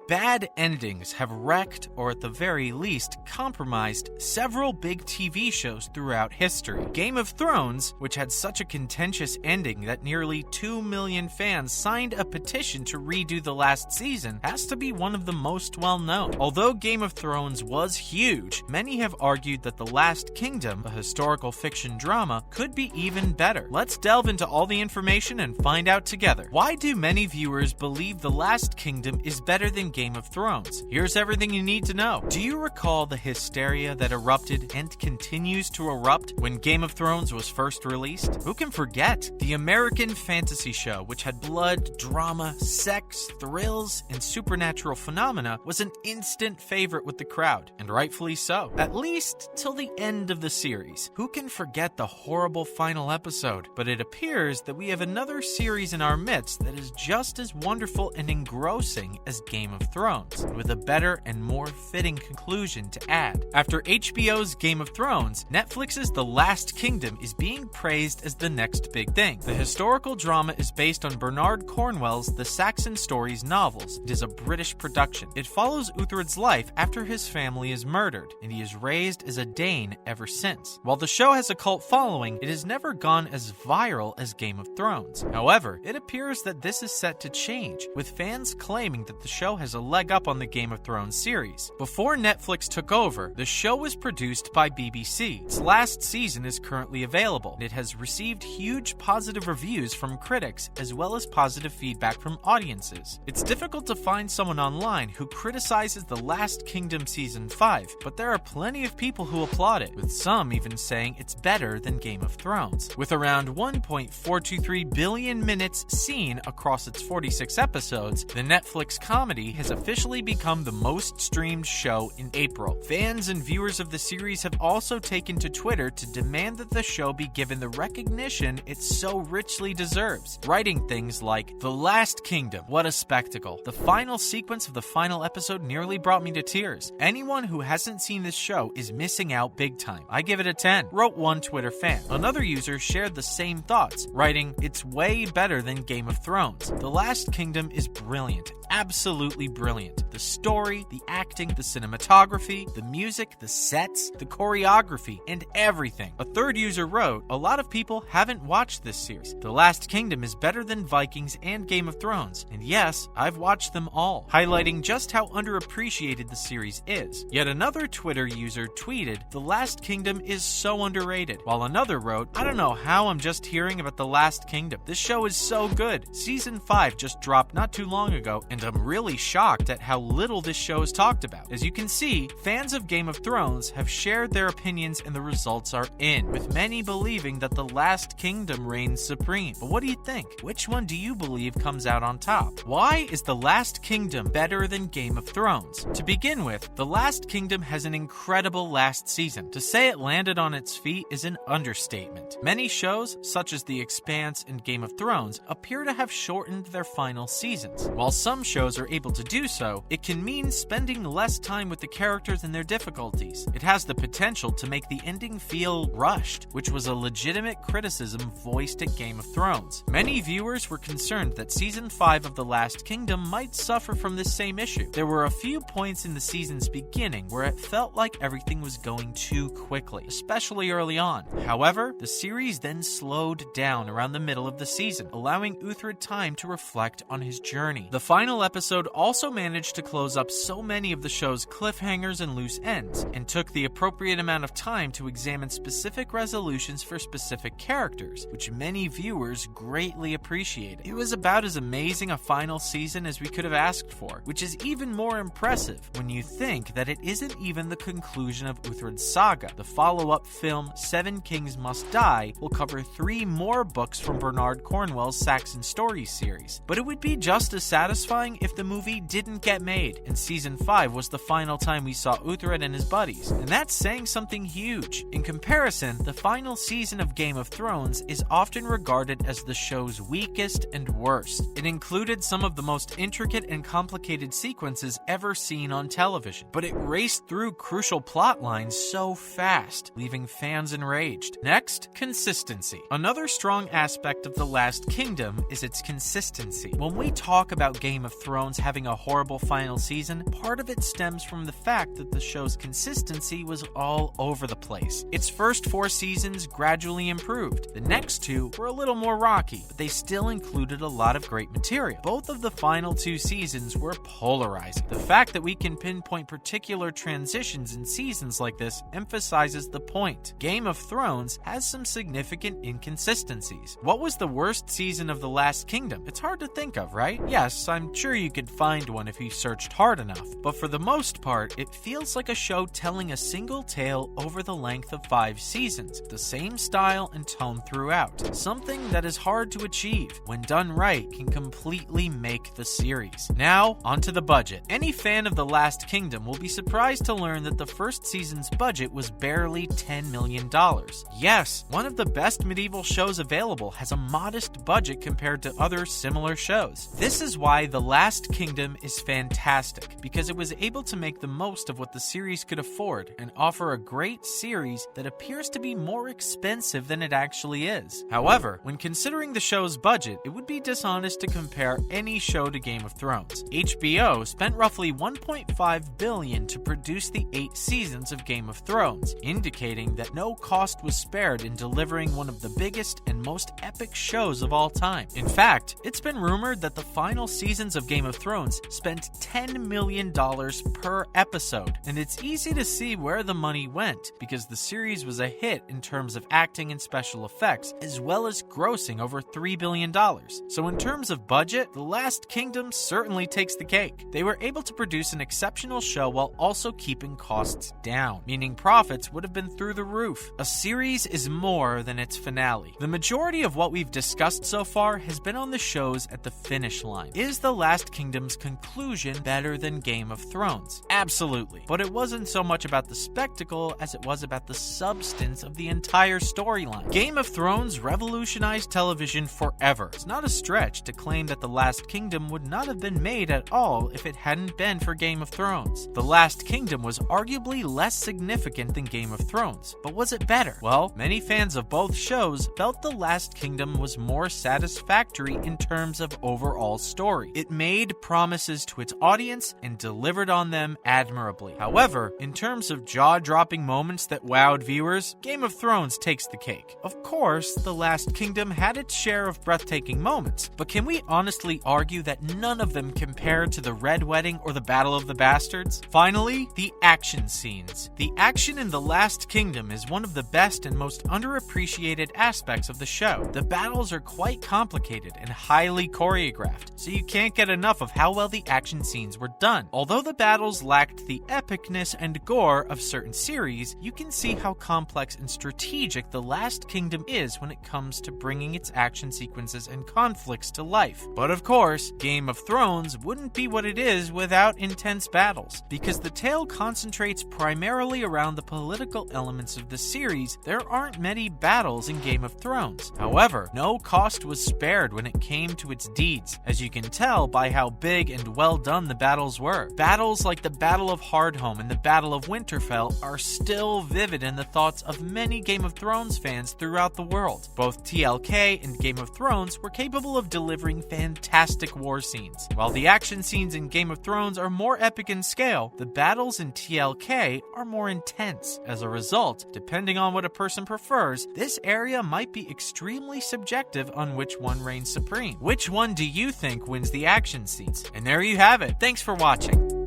Bad endings have wrecked, or at the very least, compromised several big TV shows throughout history. Game of Thrones, which had such a contentious ending that nearly 2 million fans signed a petition to redo the last season, has to be one of the most well-known. Although Game of Thrones was huge, many have argued that The Last Kingdom, a historical fiction drama, could be even better. Let's delve into all the information and find out together. Why do many viewers believe The Last Kingdom is better than Game of Thrones? Here's everything you need to know. Do you recall the hysteria that erupted and continues to erupt when Game of Thrones was first released? Who can forget? The American fantasy show, which had blood, drama, sex, thrills, and supernatural phenomena, was an instant favorite with the crowd, and rightfully so. At least till the end of the series. Who can forget the horrible final episode? But it appears that we have another series in our midst that is just as wonderful and engrossing as Game of Thrones, with a better and more fitting conclusion to add. After HBO's Game of Thrones, Netflix's The Last Kingdom is being praised as the next big thing. The historical drama is based on Bernard Cornwell's The Saxon Stories novels. It is a British production. It follows Uhtred's life after his family is murdered, and he is raised as a Dane ever since. While the show has a cult following, it has never gone as viral as Game of Thrones. However, it appears that this is set to change, with fans claiming that the show has a leg up on the Game of Thrones series. Before Netflix took over, the show was produced by BBC. Its last season is currently available, and it has received huge positive reviews from critics as well as positive feedback from audiences. It's difficult to find someone online who criticizes The Last Kingdom Season 5, but there are plenty of people who applaud it, with some even saying it's better than Game of Thrones. With around 1.423 billion minutes seen across its 46 episodes, the Netflix comedy has officially become the most streamed show in April. Fans and viewers of the series have also taken to Twitter to demand that the show be given the recognition it so richly deserves, writing things like, "The Last Kingdom, what a spectacle. The final sequence of the final episode nearly brought me to tears. Anyone who hasn't seen this show is missing out big time. I give it a 10, wrote one Twitter fan. Another user shared the same thoughts, writing, "It's way better than Game of Thrones. The Last Kingdom is brilliant. Absolutely brilliant. The story, the acting, the cinematography, the music, the sets, the choreography, and everything." A third user wrote, "A lot of people haven't watched this series. The Last Kingdom is better than Vikings and Game of Thrones. And yes, I've watched them all," highlighting just how underappreciated the series is. Yet another Twitter user tweeted, "The Last Kingdom is so underrated," while another wrote, "I don't know how I'm just hearing about The Last Kingdom. This show is so good. Season 5 just dropped not too long ago, and I'm really shocked at how little this show is talked about." As you can see, fans of Game of Thrones have shared their opinions and the results are in, with many believing that The Last Kingdom reigns supreme. But what do you think? Which one do you believe comes out on top? Why is The Last Kingdom better than Game of Thrones? To begin with, The Last Kingdom has an incredible last season. To say it landed on its feet is an understatement. Many shows, such as The Expanse and Game of Thrones, appear to have shortened their final seasons. While some shows are able to do so, it can mean spending less time with the characters and their difficulties. It has the potential to make the ending feel rushed, which was a legitimate criticism voiced at Game of Thrones. Many viewers were concerned that Season 5 of The Last Kingdom might suffer from this same issue. There were a few points in the season's beginning where it felt like everything was going too quickly, especially early on. However, the series then slowed down around the middle of the season, allowing Uhtred time to reflect on his journey. The final episode also managed to close up so many of the show's cliffhangers and loose ends, and took the appropriate amount of time to examine specific resolutions for specific characters, which many viewers greatly appreciated. It was about as amazing a final season as we could have asked for, which is even more impressive when you think that it isn't even the conclusion of Uhtred's saga. The follow-up film, Seven Kings Must Die, will cover 3 more books from Bernard Cornwell's Saxon Stories series. But it would be just as satisfying if the movie didn't get made, and Season 5 was the final time we saw Uhtred and his buddies. And that's saying something huge. In comparison, the final season of Game of Thrones is often regarded as the show's weakest and worst. It included some of the most intricate and complicated sequences ever seen on television, but it raced through crucial plot lines so fast, leaving fans enraged. Next, consistency. Another strong aspect of The Last Kingdom is its consistency. When we talk about Game of Thrones having a a horrible final season, part of it stems from the fact that the show's consistency was all over the place. Its first 4 seasons gradually improved. The next 2 were a little more rocky, but they still included a lot of great material. Both of the final 2 seasons were polarizing. The fact that we can pinpoint particular transitions in seasons like this emphasizes the point. Game of Thrones has some significant inconsistencies. What was the worst season of The Last Kingdom? It's hard to think of, right? Yes, I'm sure you could find one if you searched hard enough, but for the most part, it feels like a show telling a single tale over the length of 5 seasons, the same style and tone throughout. Something that is hard to achieve, when done right, can completely make the series. Now, onto the budget. Any fan of The Last Kingdom will be surprised to learn that the first season's budget was barely $10 million. Yes, one of the best medieval shows available has a modest budget compared to other similar shows. This is why The Last Kingdom is fantastic, because it was able to make the most of what the series could afford and offer a great series that appears to be more expensive than it actually is. However, when considering the show's budget, it would be dishonest to compare any show to Game of Thrones. HBO spent roughly $1.5 billion to produce the 8 seasons of Game of Thrones, indicating that no cost was spared in delivering one of the biggest and most epic shows of all time. In fact, it's been rumored that the final seasons of Game of Thrones spent $10 million per episode, and it's easy to see where the money went, because the series was a hit in terms of acting and special effects, as well as grossing over $3 billion. So in terms of budget, The Last Kingdom certainly takes the cake. They were able to produce an exceptional show while also keeping costs down, meaning profits would have been through the roof. A series is more than its finale. The majority of what we've discussed so far has been on the shows at the finish line. Is The Last Kingdom's conclusion better than Game of Thrones? Absolutely. But it wasn't so much about the spectacle as it was about the substance of the entire storyline. Game of Thrones revolutionized television forever. It's not a stretch to claim that The Last Kingdom would not have been made at all if it hadn't been for Game of Thrones. The Last Kingdom was arguably less significant than Game of Thrones, but was it better? Well, many fans of both shows felt The Last Kingdom was more satisfactory in terms of overall story. It made promises to its audience and delivered on them admirably. However, in terms of jaw-dropping moments that wowed viewers, Game of Thrones takes the cake. Of course, The Last Kingdom had its share of breathtaking moments, but can we honestly argue that none of them compare to the Red Wedding or the Battle of the Bastards? Finally, the action scenes. The action in The Last Kingdom is one of the best and most underappreciated aspects of the show. The battles are quite complicated and highly choreographed, so you can't get enough of how well the action scenes were done. Although the battles lacked the epicness and gore of certain series, you can see how complex and strategic The Last Kingdom is when it comes to bringing its action sequences and conflicts to life. But of course, Game of Thrones wouldn't be what it is without intense battles. Because the tale concentrates primarily around the political elements of the series, there aren't many battles in Game of Thrones. However, no cost was spared when it came to its deeds, as you can tell by how big and well done the battles were. Battles like the Battle of Hardhome and the Battle of Winterfell are still vivid in the thoughts of many Game of Thrones fans throughout the world. Both TLK and Game of Thrones were capable of delivering fantastic war scenes. While the action scenes in Game of Thrones are more epic in scale, the battles in TLK are more intense. As a result, depending on what a person prefers, this area might be extremely subjective on which one reigns supreme. Which one do you think wins the action scenes? And there you have it. Thanks for watching.